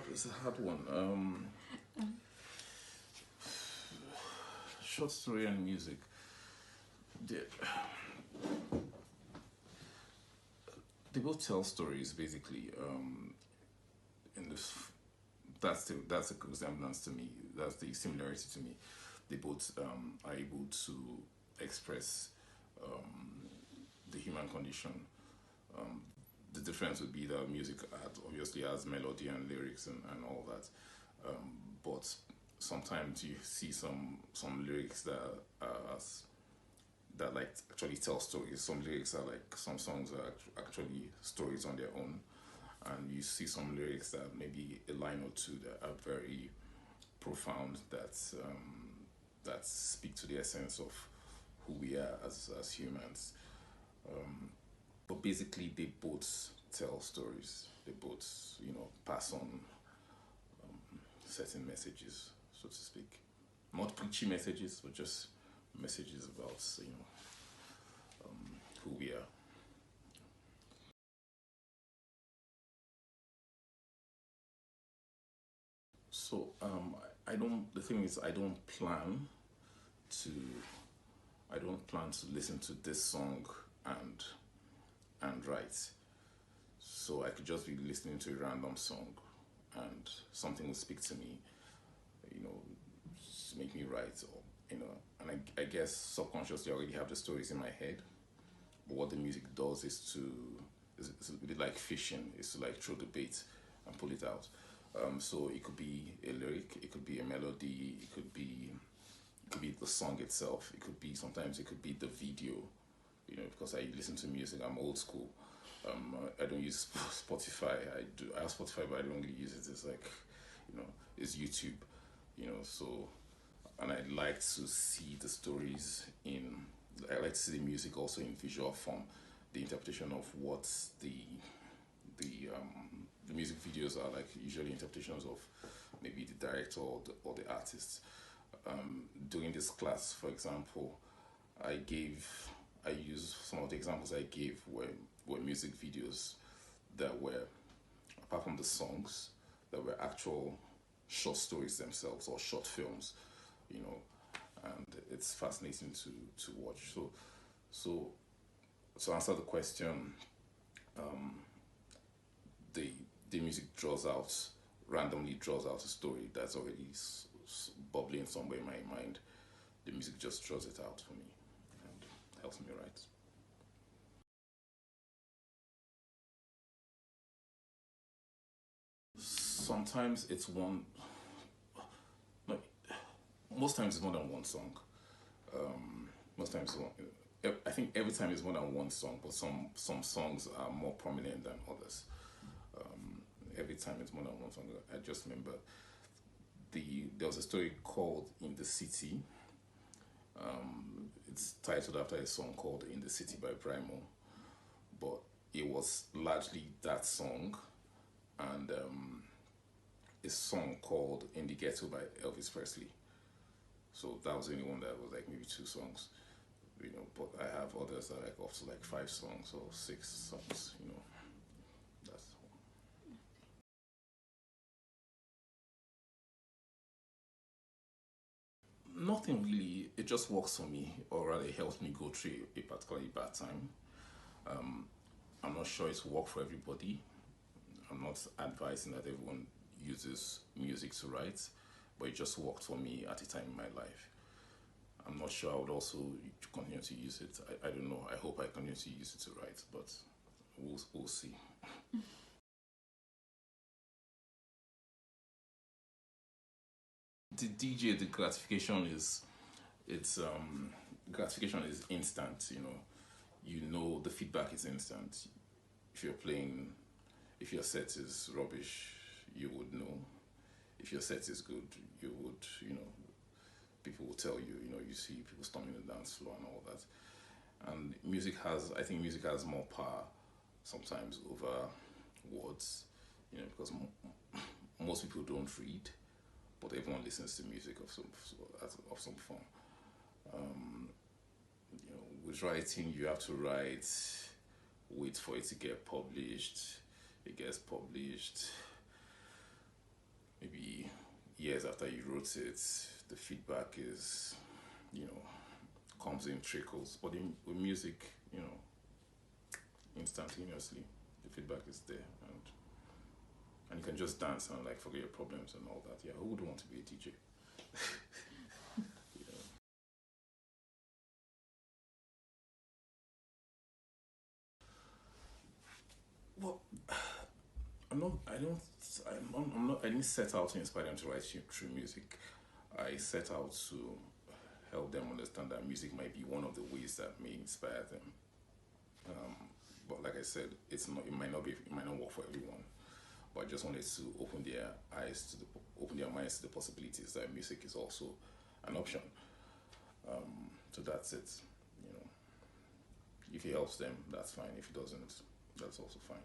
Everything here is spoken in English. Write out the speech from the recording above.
It's a hard one. Short story and music. They, they both tell stories basically. In this, that's a resemblance to me. That's the similarity to me. They both are able to express the human condition. Um, the difference would be that music obviously has melody and lyrics and all that, but sometimes you see some lyrics that are that like actually tell stories. Some lyrics are like some songs are actually stories on their own, and you see some lyrics that maybe a line or two that are very profound that speak to the essence of who we are as humans. But basically, they both tell stories. They both pass on certain messages, so to speak. Not preachy messages, but just messages about who we are. So I don't. The thing is, to. I don't plan to listen to this song and write. So I could just be listening to a random song, and something will speak to me. You know, just make me write, or and I guess subconsciously I already have the stories in my head. But what the music does is it's a bit like fishing. It's to like throw the bait and pull it out. So it could be a lyric, it could be a melody, it could be the song itself. Sometimes it could be the video. Because I listen to music, I'm old school. I don't use Spotify. I have Spotify, but I don't really use it. It's like, it's YouTube. So, and I like to see the stories I like to see the music also in visual form, the interpretation of what the music videos are like. Usually interpretations of maybe the director or the artist. During this class, for example, I used some of the examples I gave were music videos that were, apart from the songs, that were actual short stories themselves or short films, and it's fascinating to watch. So to answer the question, the music randomly draws out a story that's already bubbling somewhere in my mind. The music just draws it out for me and helps me write. Sometimes it's one, no, most times it's more than one song. Most times, I think every time it's more than one song, but some songs are more prominent than others. Every time it's more than one song. I just remember there was a story called "In the City." It's titled after a song called "In the City" by Brimo, but it was largely that song and a song called "In the Ghetto" by Elvis Presley. So that was the only one that was like maybe two songs, But I have others that are like up to like 5 songs or 6 songs, That's nothing really. It just works for me, or rather, it helps me go through a particularly bad time. Um, I'm not sure it's work for everybody. I'm not advising that everyone uses music to write, but it just worked for me at a time in my life. I'm not sure I would also continue to use it. I don't know. I hope I continue to use it to write, but we'll see. The DJ, the gratification is it's gratification is instant. The feedback is instant. If you're playing, if your set is rubbish, you would know. If your set is good, you would, people will tell you, you see people storming the dance floor and all that. And I think music has more power sometimes over words, because most people don't read, but everyone listens to music of some form. Um, with writing, you have to write, wait for it to get published. It gets published. maybe years after you wrote it, the feedback is, you know, comes in trickles. But with music, you know, instantaneously, the feedback is there, and you can just dance and like forget your problems and all that. Yeah, who would want to be a DJ? You know? Well, I'm not. I don't. I'm not. I didn't set out to inspire them to write through music. I set out to help them understand that music might be one of the ways that may inspire them. Um, but like I said, it's not. It might not be. It might not work for everyone. But I just wanted to open their minds to the possibilities that music is also an option. So that's it. You know, if it helps them, that's fine. If it doesn't, that's also fine.